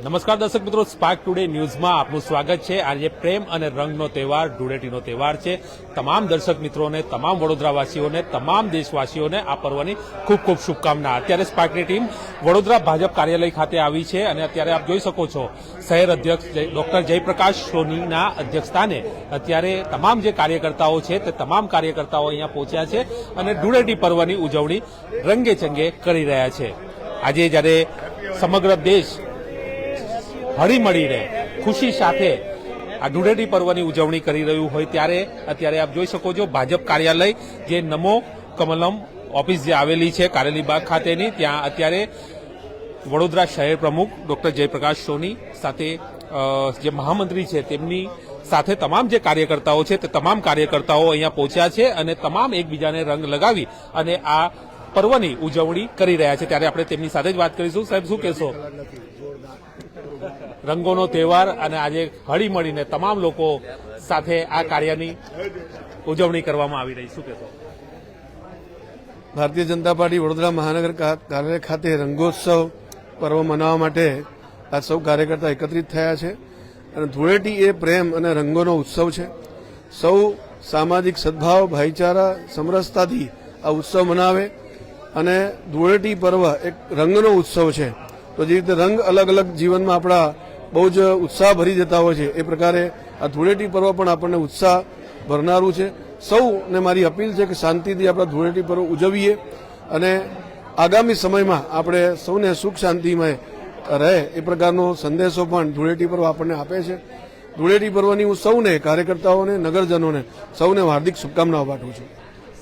નમસ્કાર દર્શક મિત્રો, સ્પાર્ક ટુડે ન્યૂઝમાં આપનું સ્વાગત છે। આજે પ્રેમ અને રંગનો તહેવાર ધૂળેટીનો તહેવાર છે। તમામ દર્શક મિત્રોને, તમામ વડોદરાવાસીઓને, તમામ દેશવાસીઓને આ પર્વની ખૂબ ખૂબ શુભકામના। અત્યારે સ્પાર્કની ટીમ વડોદરા ભાજપ કાર્યાલય ખાતે આવી છે અને અત્યારે આપ જોઈ શકો છો શહેર અધ્યક્ષ ડોક્ટર જયપ્રકાશ સોનીના અધ્યક્ષસ્થાને અત્યારે તમામ જે કાર્યકર્તાઓ છે તે તમામ કાર્યકર્તાઓ અહીંયા પહોંચ્યા છે અને ધૂળેટી પર્વની ઉજવણી રંગે ચંગે કરી રહ્યા છે। આજે જ્યારે સમગ્ર દેશ હળીમળીને ખુશી સાથે આ ધૂળેટી પર્વની ઉજવણી કરી રહ્યું હોય ત્યારે અત્યારે આપ જોઈ શકો છો ભાજપ કાર્યાલય જે નમો કમલમ ઓફિસ જે આવેલી છે કારેલીબાગ ખાતેની, ત્યાં અત્યારે વડોદરા શહેર પ્રમુખ ડોક્ટર જયપ્રકાશ સોની સાથે જે મહામંત્રી છે તેમની સાથે તમામ જે કાર્યકર્તાઓ છે તે તમામ કાર્યકર્તાઓ અહીંયા પહોંચ્યા છે અને તમામ એકબીજાને રંગ લગાવી અને આ પર્વની ઉજવણી કરી રહ્યા છે। ત્યારે આપણે તેમની સાથે જ વાત કરીશું। સાહેબ, શું કહેશો? રંગોનો તહેવાર અને આજે હળી મળીને તમામ લોકો સાથે આ કાર્યની ઉજવણી કરવામાં આવી રહી, શું કહેશો? ભારતીય જનતા પાર્ટી વડોદરા મહાનગર કાર્યાલય ખાતે રંગોત્સવ પર્વ મનાવવા માટે આ સૌ કાર્યકર્તા એકત્રિત થયા છે અને ધૂળેટી એ પ્રેમ અને રંગોનો ઉત્સવ છે। સૌ સામાજિક સદભાવ, ભાઈચારા, સમરસતાથી આ ઉત્સવ મનાવે અને ધૂળેટી પર્વ એક રંગનો ઉત્સવ છે। તો જે રીતે રંગ અલગ અલગ જીવનમાં આપણા બહુ જ ઉત્સાહ ભરી જતા હોય છે, એ પ્રકારે આ ધૂળેટી પર્વ પણ આપણને ઉત્સાહ ભરનારું છે। સૌને મારી અપીલ છે કે શાંતિથી આપણા ધૂળેટી પર્વ ઉજવીએ અને આગામી સમયમાં આપણે સૌને સુખ શાંતિમય રહે એ પ્રકારનો સંદેશો પણ ધૂળેટી પર્વ આપણને આપે છે। ધૂળેટી પર્વની હું સૌને, કાર્યકર્તાઓને, નગરજનોને સૌને હાર્દિક શુભકામનાઓ પાઠવું છું।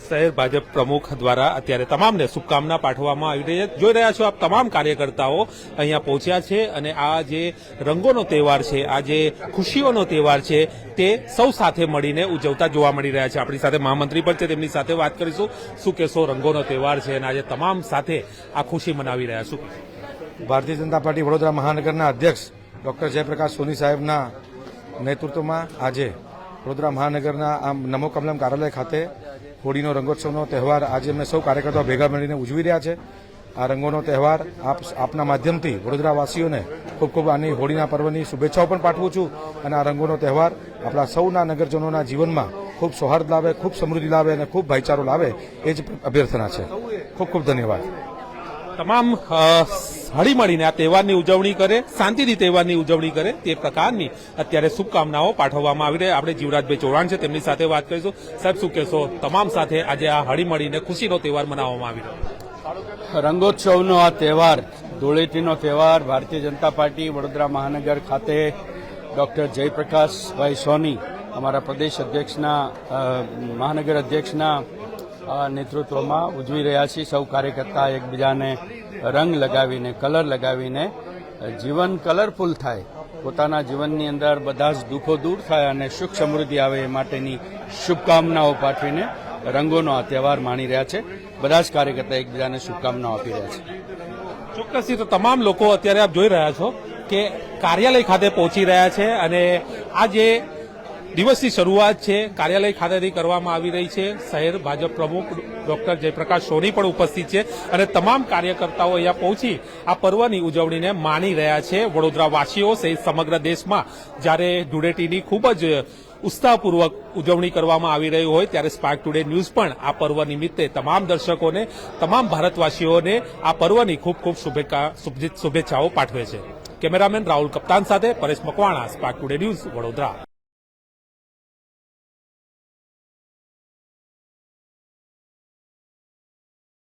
શહેર ભાજપ પ્રમુખ દ્વારા અત્યારે તમામને શુભકામના પાઠવવામાં આવી રહી છે। જોઈ રહ્યા છો આપ, તમામ કાર્યકર્તાઓ અહીંયા પહોંચ્યા છે અને આ જે રંગોનો તહેવાર છે, આ જે ખુશીઓનો તહેવાર છે તે સૌ સાથે મળીને ઉજવતા જોવા મળી રહ્યા છે। આપણી સાથે મહામંત્રી પણ છે, તેમની સાથે વાત કરીશું। શું કહેશો? રંગોનો તહેવાર છે અને આજે તમામ સાથે આ ખુશી મનાવી રહ્યા, શું કહેશો? ભારતીય જનતા પાર્ટી વડોદરા મહાનગરના અધ્યક્ષ ડોક્ટર જયપ્રકાશ સોની સાહેબના નેતૃત્વમાં આજે વડોદરા મહાનગરના આ નમો કમલમ કાર્યાલય ખાતે હોળીનો રંગોત્સવનો તહેવાર આજે અમે સૌ કાર્યકર્તાઓ ભેગા મળીને ઉજવી રહ્યા છે। આ રંગોનો તહેવાર આપના માધ્યમથી વડોદરાવાસીઓને ખૂબ ખૂબ આની હોળીના પર્વની શુભેચ્છાઓ પણ પાઠવું છું અને આ રંગોનો તહેવાર આપણા સૌના નગરજનોના જીવનમાં ખૂબ સૌહાર્દ લાવે, ખૂબ સમૃદ્ધિ લાવે અને ખૂબ ભાઈચારો લાવે એ જ અભ્યર્થના છે। ખૂબ ખૂબ ધન્યવાદ। તમામ હળીમળીને આ તહેવારની ઉજવણી કરે, શાંતિથી તહેવારની ઉજવણી કરે તે પ્રકારની અત્યારે શુભકામનાઓ પાઠવવામાં આવી રહી। આપણે જીવરાજભાઈ ચૌહાણ છે, તેમની સાથે વાત કરીશું। સાહેબ, શું કહેશો? તમામ સાથે આજે આ હળીમળીને ખુશીનો તહેવાર મનાવવામાં આવી રહ્યો। રંગોત્સવનો આ તહેવાર, ધૂળેટીનો તહેવાર ભારતીય જનતા પાર્ટી વડોદરા મહાનગર ખાતે ડોક્ટર જયપ્રકાશભાઈ સોની, અમારા પ્રદેશ અધ્યક્ષના, મહાનગર અધ્યક્ષના નેતૃત્વમાં ઉજવી રહ્યા છીએ। સૌ કાર્યકર્તા એકબીજાને રંગ લગાવીને, કલર લગાવીને જીવન કલરફુલ થાય, પોતાના જીવનની અંદર બધા જ દુઃખો દૂર થાય અને સુખ સમૃદ્ધિ આવે એ માટેની શુભકામનાઓ પાઠવીને રંગોનો આ તહેવાર માણી રહ્યા છે। બધા જ કાર્યકર્તા એકબીજાને શુભકામનાઓ આપી રહ્યા છે। ચોક્કસથી તો તમામ લોકો અત્યારે આપ જોઈ રહ્યા છો કે કાર્યાલય ખાતે પહોંચી રહ્યા છે અને આ જે દિવસની શરૂઆત છે કાર્યાલય ખાતેથી કરવામાં આવી રહી છે। શહેર ભાજપ પ્રમુખ ડોક્ટર જયપ્રકાશ સોની પણ ઉપસ્થિત છે અને તમામ કાર્યકર્તાઓ અહીંયા પહોંચી આ પર્વની ઉજવણીને માણી રહ્યા છે। વડોદરાવાસીઓ સહિત સમગ્ર દેશમાં જ્યારે ધૂળેટીની ખૂબ જ ઉત્સાહપૂર્વક ઉજવણી કરવામાં આવી રહી હોય ત્યારે સ્પાર્ક ટુડે ન્યૂઝ પણ આ પર્વ નિમિત્તે તમામ દર્શકોને, તમામ ભારતવાસીઓને આ પર્વની ખૂબ ખૂબ શુભેચ્છાઓ પાઠવે છે। કેમેરામેન રાહુલ કપ્તાન સાથે Paresh Makwana, spark today news, Vadodara.